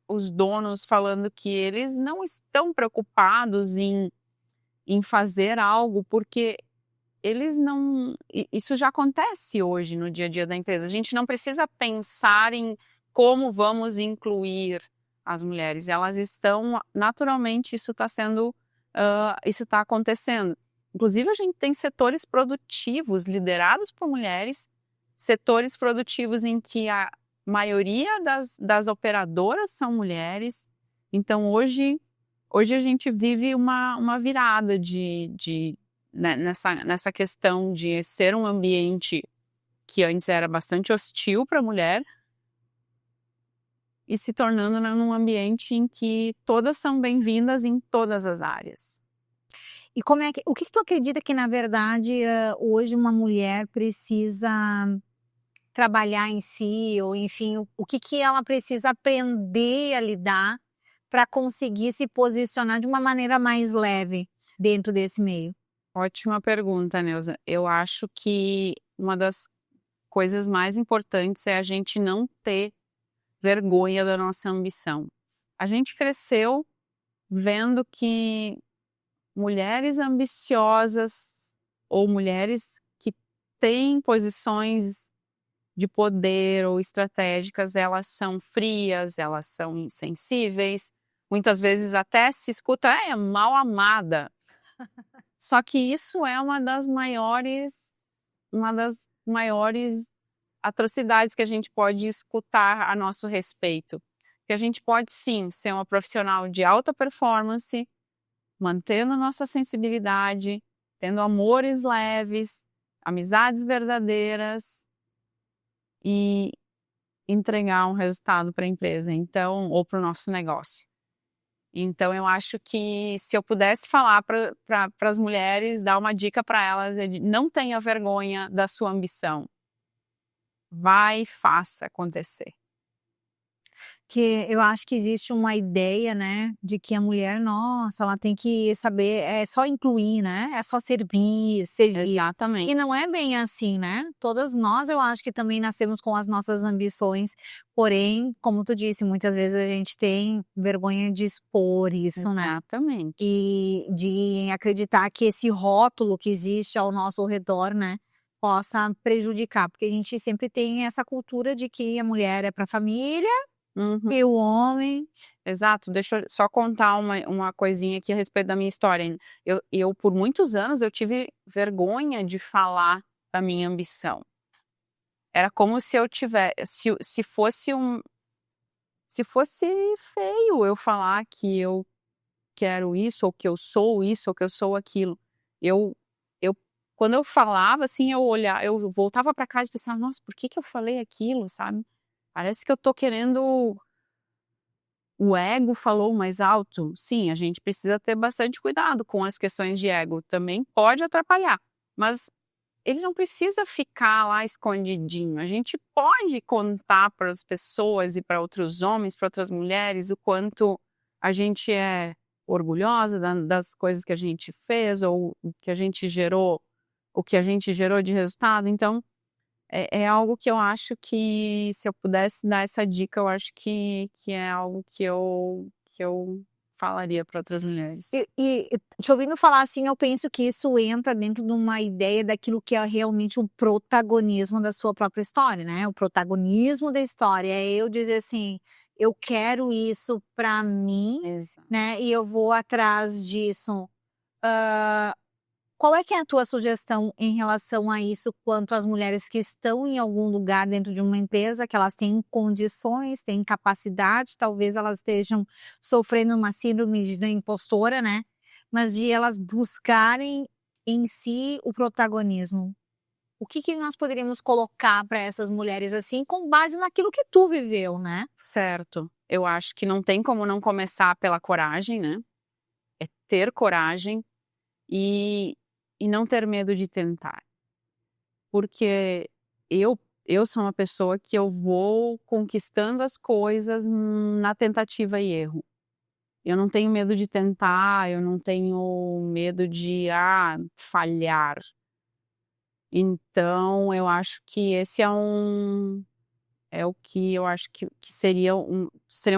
os donos falando que eles não estão preocupados em fazer algo, porque eles não. Isso já acontece hoje no dia a dia da empresa. A gente não precisa pensar em como vamos incluir as mulheres. Elas estão, naturalmente, isso está acontecendo. Inclusive, a gente tem setores produtivos liderados por mulheres, setores produtivos em que a maioria das operadoras são mulheres. Então, hoje a gente vive uma virada né, nessa questão de ser um ambiente que antes era bastante hostil para a mulher e se tornando, né, num ambiente em que todas são bem-vindas em todas as áreas. E o que tu acredita que, na verdade, hoje uma mulher precisa trabalhar em si, ou enfim, o que ela precisa aprender a lidar para conseguir se posicionar de uma maneira mais leve dentro desse meio? Ótima pergunta, Neuza. Eu acho que uma das coisas mais importantes é a gente não ter vergonha da nossa ambição. A gente cresceu vendo que mulheres ambiciosas ou mulheres que têm posições de poder ou estratégicas, elas são frias, elas são insensíveis, muitas vezes até se escuta, é mal amada. Só que isso é uma das maiores atrocidades que a gente pode escutar a nosso respeito. Que a gente pode sim ser uma profissional de alta performance, mantendo nossa sensibilidade, tendo amores leves, amizades verdadeiras e entregar um resultado para a empresa, então, ou para o nosso negócio. Então, eu acho que se eu pudesse falar para as mulheres, dar uma dica para elas, é de não tenha vergonha da sua ambição. Vai e faça acontecer. Que eu acho que existe uma ideia, né, de que a mulher, nossa, ela tem que saber, é só incluir, né, é só servir. Exatamente. E não é bem assim, né? Todas nós, eu acho que também nascemos com as nossas ambições, porém, como tu disse, muitas vezes a gente tem vergonha de expor isso, né? Exatamente. E de acreditar que esse rótulo que existe ao nosso redor, né, possa prejudicar, porque a gente sempre tem essa cultura de que a mulher é para a família e o homem. Exato, deixa eu só contar uma coisinha aqui a respeito da minha história. Eu, por muitos anos, eu tive vergonha de falar da minha ambição. Era como se eu tivesse, se fosse feio eu falar que eu quero isso, ou que eu sou isso, ou que eu sou aquilo. Eu, quando eu falava, assim, eu voltava para casa e pensava, nossa, por que eu falei aquilo, sabe? Parece que eu tô querendo. O ego falou mais alto? Sim, a gente precisa ter bastante cuidado com as questões de ego. Também pode atrapalhar, mas ele não precisa ficar lá escondidinho. A gente pode contar para as pessoas e para outros homens, para outras mulheres, o quanto a gente é orgulhosa das coisas que a gente fez ou o que a gente gerou de resultado. Então, é algo que eu acho que, se eu pudesse dar essa dica, eu acho que é algo que eu falaria para outras mulheres. E te ouvindo falar assim, eu penso que isso entra dentro de uma ideia daquilo que é realmente o protagonismo da sua própria história, né? O protagonismo da história é eu dizer assim, eu quero isso para mim, Exato. né? E eu vou atrás disso. Qual é que é a tua sugestão em relação a isso, quanto às mulheres que estão em algum lugar dentro de uma empresa, que elas têm condições, têm capacidade, talvez elas estejam sofrendo uma síndrome da impostora, né? Mas de elas buscarem em si o protagonismo. O que nós poderíamos colocar para essas mulheres assim, com base naquilo que tu viveu, né? Certo. Eu acho que não tem como não começar pela coragem, né? É ter coragem e não ter medo de tentar. Porque eu, eu sou uma pessoa que eu vou conquistando as coisas na tentativa e erro. Eu não tenho medo de tentar, eu não tenho medo de falhar. Então, eu acho que esse é o que eu acho que seriam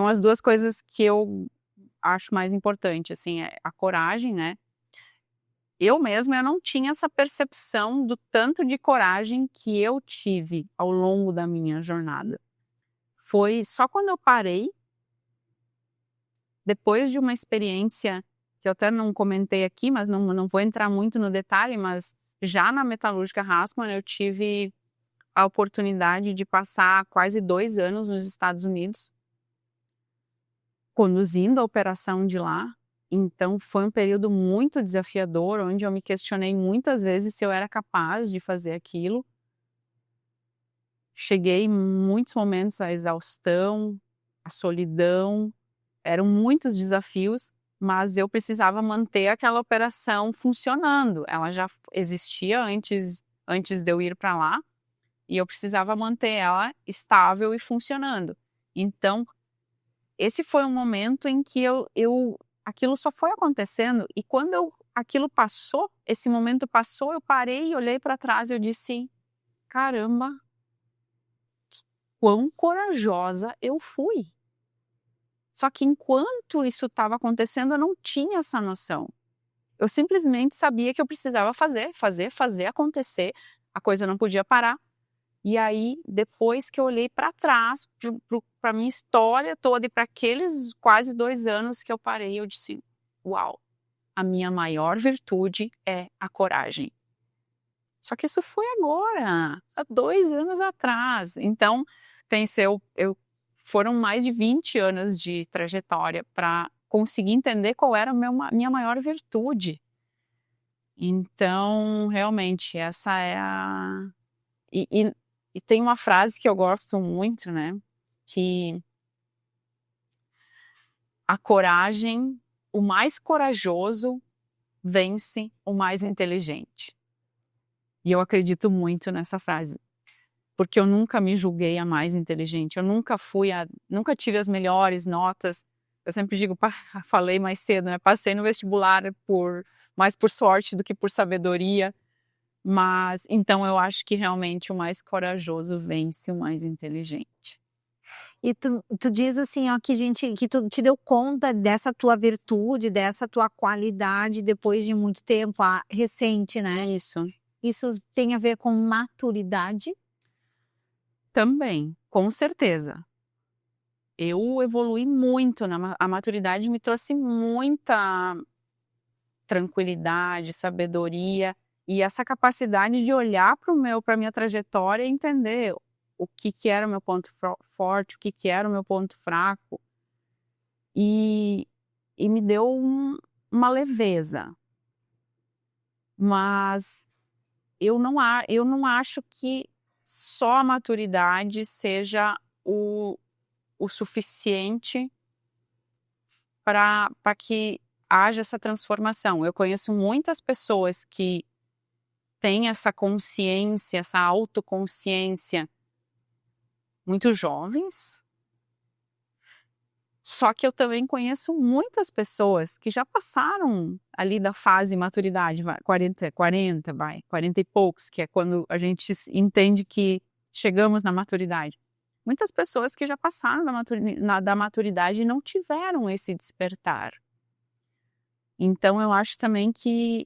as duas coisas que eu acho mais importante, assim, a coragem, né? Eu mesma, eu não tinha essa percepção do tanto de coragem que eu tive ao longo da minha jornada. Foi só quando eu parei, depois de uma experiência que eu até não comentei aqui, mas não vou entrar muito no detalhe, mas já na Metalúrgica Hassmann eu tive a oportunidade de passar quase 2 anos nos Estados Unidos, conduzindo a operação de lá. Então foi um período muito desafiador, onde eu me questionei muitas vezes se eu era capaz de fazer aquilo. Cheguei em muitos momentos à exaustão, à solidão, eram muitos desafios, mas eu precisava manter aquela operação funcionando. Ela já existia antes de eu ir para lá, e eu precisava manter ela estável e funcionando. Então, esse foi um momento em que aquilo só foi acontecendo, e quando aquilo passou, esse momento passou, eu parei e olhei para trás e eu disse, caramba, quão corajosa eu fui. Só que enquanto isso estava acontecendo, eu não tinha essa noção. Eu simplesmente sabia que eu precisava fazer acontecer, a coisa não podia parar. E aí, depois que eu olhei para trás, para a minha história toda e para aqueles quase 2 anos que eu parei, eu disse, uau, a minha maior virtude é a coragem. Só que isso foi agora, há 2 anos atrás. Então, foram mais de 20 anos de trajetória para conseguir entender qual era a minha maior virtude. Então, realmente, essa é a... E tem uma frase que eu gosto muito, né? Que a coragem, o mais corajoso vence o mais inteligente. E eu acredito muito nessa frase, porque eu nunca me julguei a mais inteligente, eu nunca tive as melhores notas. Eu sempre digo, falei mais cedo, né? Passei no vestibular mais por sorte do que por sabedoria. Mas, então, eu acho que realmente o mais corajoso vence o mais inteligente. E tu diz assim, ó, que tu te deu conta dessa tua virtude, dessa tua qualidade depois de muito tempo, recente, né? Isso. Isso tem a ver com maturidade? Também, com certeza. Eu evolui muito, a maturidade me trouxe muita tranquilidade, sabedoria e essa capacidade de olhar para a minha trajetória e entender o que era o meu ponto forte, o que era o meu ponto fraco, e me deu uma leveza. Mas eu não acho que só a maturidade seja o suficiente para que haja essa transformação. Eu conheço muitas pessoas que têm essa consciência, essa autoconsciência muito jovens, só que eu também conheço muitas pessoas que já passaram ali da fase maturidade, 40 e poucos, que é quando a gente entende que chegamos na maturidade. Muitas pessoas que já passaram da maturidade e não tiveram esse despertar. Então, eu acho também que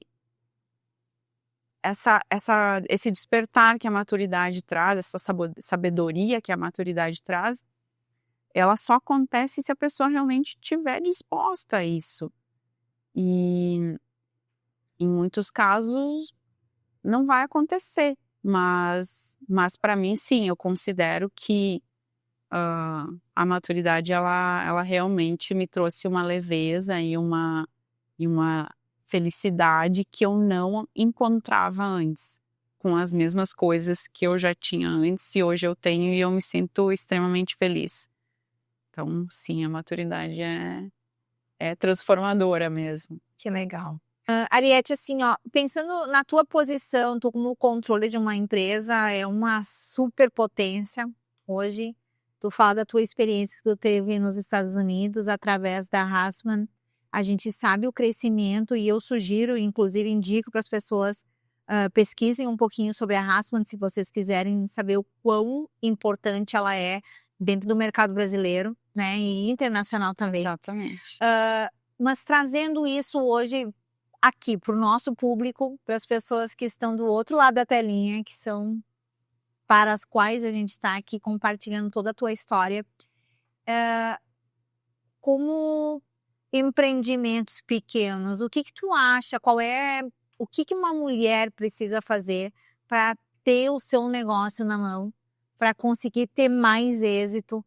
esse despertar que a maturidade traz, essa sabedoria que a maturidade traz, ela só acontece se a pessoa realmente estiver disposta a isso. E em muitos casos não vai acontecer, mas para mim sim, eu considero que a maturidade ela realmente me trouxe uma leveza e uma felicidade que eu não encontrava antes, com as mesmas coisas que eu já tinha antes e hoje eu tenho, e eu me sinto extremamente feliz. Então, sim, a maturidade é transformadora mesmo. Que legal. Ariete, assim, ó, pensando na tua posição, tu como controle de uma empresa, é uma superpotência hoje. Tu fala da tua experiência que tu teve nos Estados Unidos através da Hasman. A gente sabe o crescimento e eu sugiro, inclusive indico para as pessoas, pesquisem um pouquinho sobre a Hasman, se vocês quiserem saber o quão importante ela é dentro do mercado brasileiro, né, e internacional também. Exatamente. Mas trazendo isso hoje aqui para o nosso público, para as pessoas que estão do outro lado da telinha, que são para as quais a gente está aqui compartilhando toda a tua história, como empreendimentos pequenos, o que tu acha? O que uma mulher precisa fazer para ter o seu negócio na mão, para conseguir ter mais êxito,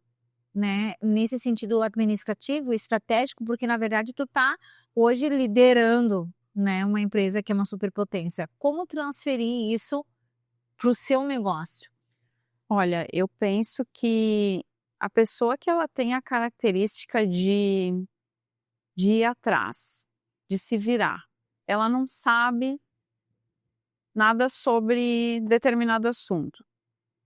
né? Nesse sentido administrativo, estratégico, porque na verdade tu tá hoje liderando, né, uma empresa que é uma superpotência. Como transferir isso para o seu negócio? Olha, eu penso que a pessoa que ela tem a característica de ir atrás, de se virar, ela não sabe nada sobre determinado assunto.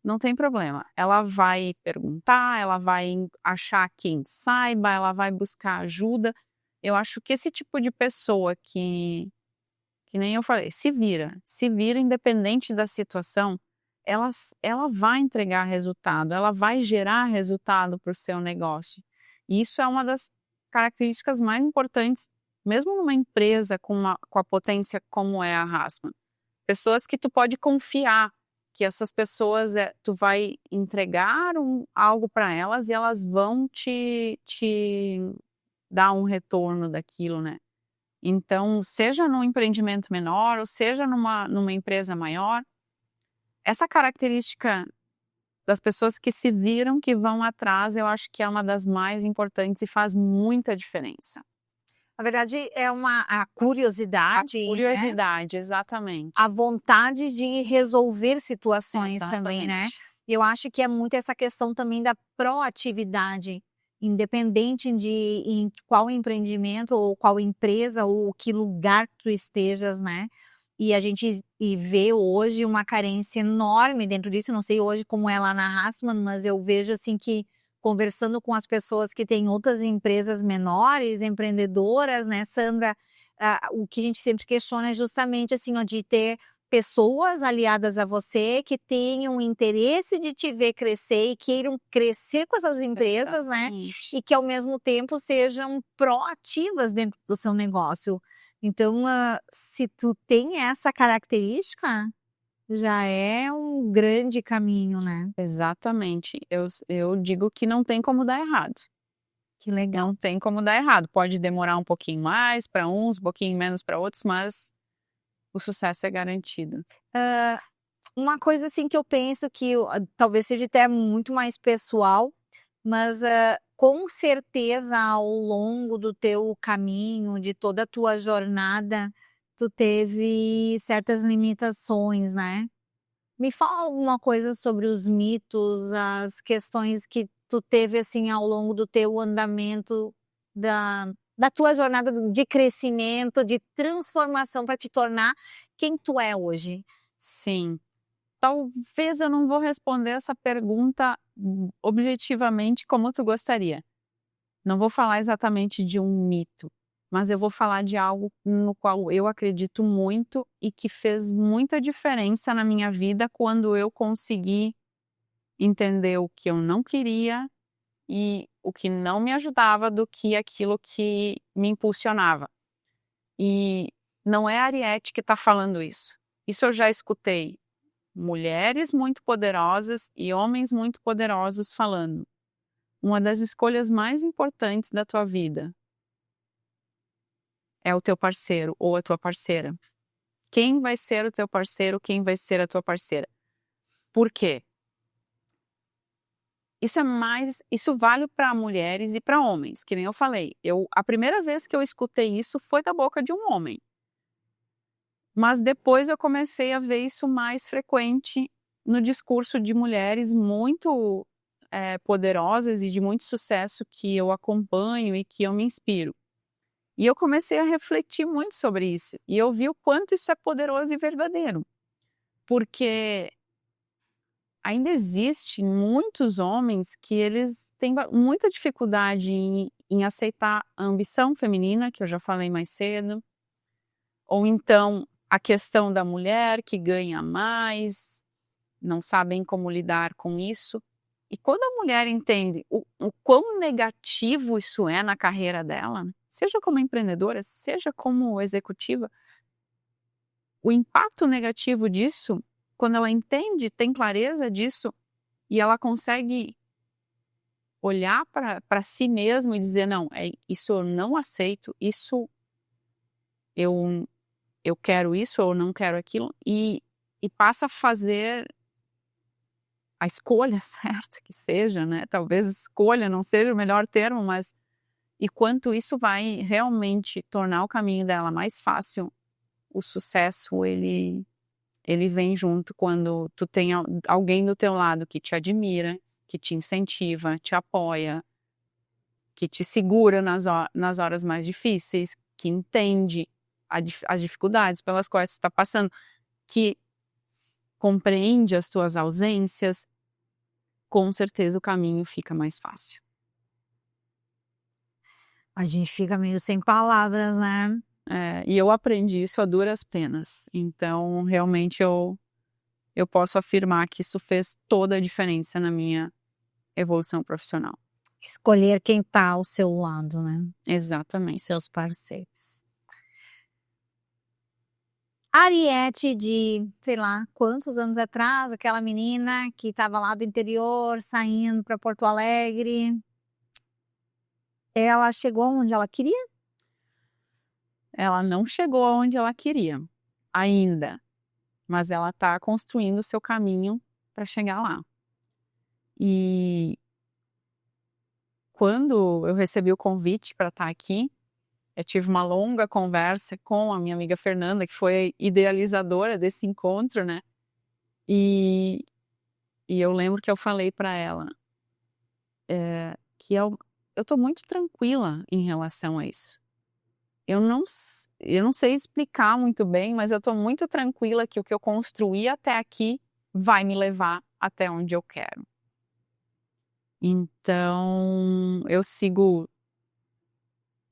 Não tem problema. Ela vai perguntar, ela vai achar quem saiba, ela vai buscar ajuda. Eu acho que esse tipo de pessoa que nem eu falei, se vira independente da situação, ela vai entregar resultado, ela vai gerar resultado para o seu negócio. E isso é uma das características mais importantes, mesmo numa empresa com a potência como é a Hasman. Pessoas que tu pode confiar, que essas pessoas, tu vai entregar algo para elas e elas vão te dar um retorno daquilo, né? Então, seja num empreendimento menor ou seja numa empresa maior, essa característica das pessoas que se viram, que vão atrás, eu acho que é uma das mais importantes e faz muita diferença. Na verdade, é a curiosidade, A curiosidade, né? Exatamente. A vontade de resolver situações também, né? Eu acho que é muito essa questão também da proatividade, independente em qual empreendimento ou qual empresa ou que lugar tu estejas, né? E a gente vê hoje uma carência enorme dentro disso. Não sei hoje como é lá na Hasman, mas eu vejo assim que conversando com as pessoas que têm outras empresas menores, empreendedoras, né, Sandra? O que a gente sempre questiona é justamente assim, ó, de ter pessoas aliadas a você que tenham interesse de te ver crescer e queiram crescer com essas empresas, né? E que ao mesmo tempo sejam proativas dentro do seu negócio. Então, se tu tem essa característica, já é um grande caminho, né? Exatamente. Eu digo que não tem como dar errado. Que legal. Não tem como dar errado. Pode demorar um pouquinho mais para uns, um pouquinho menos para outros, mas o sucesso é garantido. Uma coisa assim que eu penso que talvez seja até muito mais pessoal, mas com certeza ao longo do teu caminho, de toda a tua jornada, tu teve certas limitações, né? Me fala alguma coisa sobre os mitos, as questões que tu teve assim ao longo do teu andamento da tua jornada de crescimento, de transformação para te tornar quem tu é hoje. Sim. Talvez eu não vou responder essa pergunta objetivamente como tu gostaria. Não vou falar exatamente de um mito, mas eu vou falar de algo no qual eu acredito muito e que fez muita diferença na minha vida quando eu consegui entender o que eu não queria e o que não me ajudava do que aquilo que me impulsionava. E não é a Ariete que está falando isso. Isso eu já escutei mulheres muito poderosas e homens muito poderosos falando. Uma das escolhas mais importantes da tua vida é o teu parceiro ou a tua parceira. Quem vai ser o teu parceiro, quem vai ser a tua parceira? Por quê? Isso vale para mulheres e para homens, que nem eu falei. A primeira vez que eu escutei isso foi da boca de um homem. Mas depois eu comecei a ver isso mais frequente no discurso de mulheres muito poderosas e de muito sucesso que eu acompanho e que eu me inspiro. E eu comecei a refletir muito sobre isso. E eu vi o quanto isso é poderoso e verdadeiro. Porque ainda existe muitos homens que eles têm muita dificuldade em aceitar a ambição feminina, que eu já falei mais cedo. Ou então a questão da mulher que ganha mais, não sabem como lidar com isso. E quando a mulher entende o quão negativo isso é na carreira dela, seja como empreendedora, seja como executiva, o impacto negativo disso, quando ela entende, tem clareza disso, e ela consegue olhar para si mesma e dizer, não, isso eu não aceito, isso eu quero isso ou não quero aquilo, e passa a fazer a escolha certa que seja, né? Talvez escolha não seja o melhor termo, mas e quanto isso vai realmente tornar o caminho dela mais fácil, o sucesso ele vem junto quando tu tem alguém do teu lado que te admira, que te incentiva, te apoia, que te segura nas horas mais difíceis, que entende as dificuldades pelas quais tu está passando, que compreende as tuas ausências, com certeza o caminho fica mais fácil. A gente fica meio sem palavras, né? E eu aprendi isso a duras penas. Então, realmente, eu posso afirmar que isso fez toda a diferença na minha evolução profissional. Escolher quem está ao seu lado, né? Exatamente. Seus parceiros. Ariete de, sei lá, quantos anos atrás, aquela menina que estava lá do interior, saindo para Porto Alegre, ela chegou onde ela queria? Ela não chegou aonde ela queria, ainda, mas ela está construindo o seu caminho para chegar lá. E quando eu recebi o convite para estar aqui, eu tive uma longa conversa com a minha amiga Fernanda, que foi idealizadora desse encontro, né? E eu lembro que eu falei para ela que eu tô muito tranquila em relação a isso. Eu não sei explicar muito bem, mas eu tô muito tranquila que o que eu construí até aqui vai me levar até onde eu quero. Então, eu sigo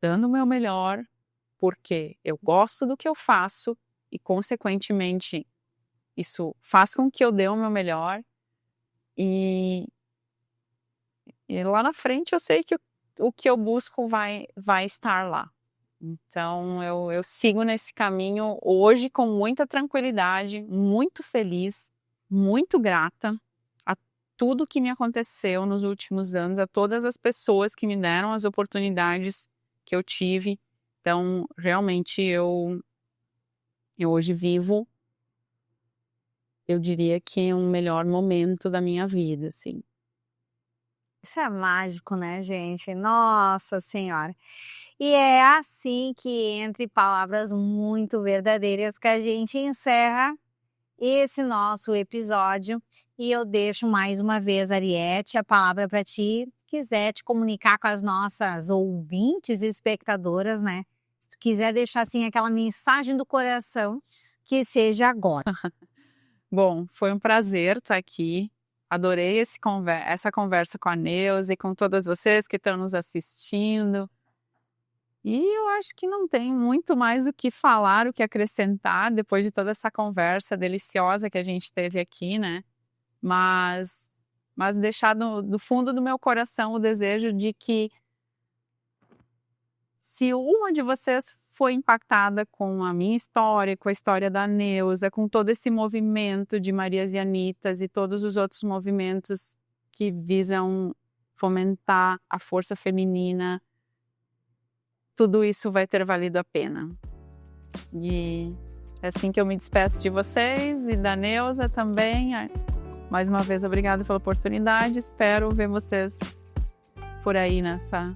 dando o meu melhor, porque eu gosto do que eu faço e, consequentemente, isso faz com que eu dê o meu melhor. E lá na frente eu sei que o que eu busco vai estar lá. Então, eu sigo nesse caminho hoje com muita tranquilidade, muito feliz, muito grata a tudo que me aconteceu nos últimos anos, a todas as pessoas que me deram as oportunidades que eu tive. Então, realmente, eu hoje vivo, eu diria que um melhor momento da minha vida, assim. Isso é mágico, né, gente? Nossa Senhora! E é assim que, entre palavras muito verdadeiras, que a gente encerra esse nosso episódio. E eu deixo mais uma vez, Ariete, a palavra para ti, se quiser te comunicar com as nossas ouvintes e espectadoras, né? Se tu quiser deixar, assim, aquela mensagem do coração, que seja agora. Bom, foi um prazer estar aqui. Adorei essa conversa com a Neuza e com todas vocês que estão nos assistindo. E eu acho que não tem muito mais o que falar, o que acrescentar depois de toda essa conversa deliciosa que a gente teve aqui, né? Mas deixar do fundo do meu coração o desejo de que, se uma de vocês foi impactada com a minha história, com a história da Neuza, com todo esse movimento de Marias e Anitas e todos os outros movimentos que visam fomentar a força feminina, tudo isso vai ter valido a pena. E é assim que eu me despeço de vocês e da Neuza também. Mais uma vez, obrigada pela oportunidade. Espero ver vocês por aí nessa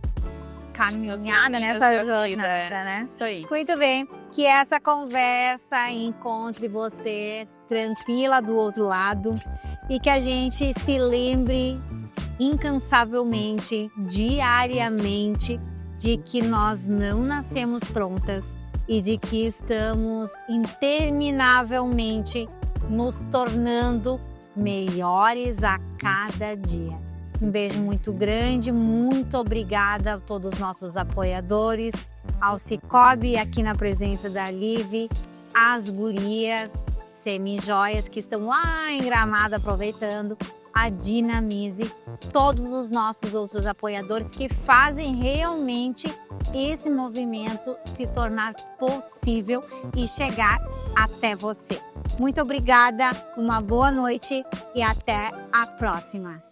caminhada, nessa jornada, né? Isso aí. Muito bem. Que essa conversa encontre você tranquila do outro lado e que a gente se lembre incansavelmente, diariamente, de que nós não nascemos prontas e de que estamos interminavelmente nos tornando melhores a cada dia. Um beijo muito grande, muito obrigada a todos os nossos apoiadores, ao Cicobi, aqui na presença da Liv, as gurias semi-joias que estão lá em Gramado aproveitando, a Dinamize, todos os nossos outros apoiadores que fazem realmente esse movimento se tornar possível e chegar até você. Muito obrigada, uma boa noite e até a próxima.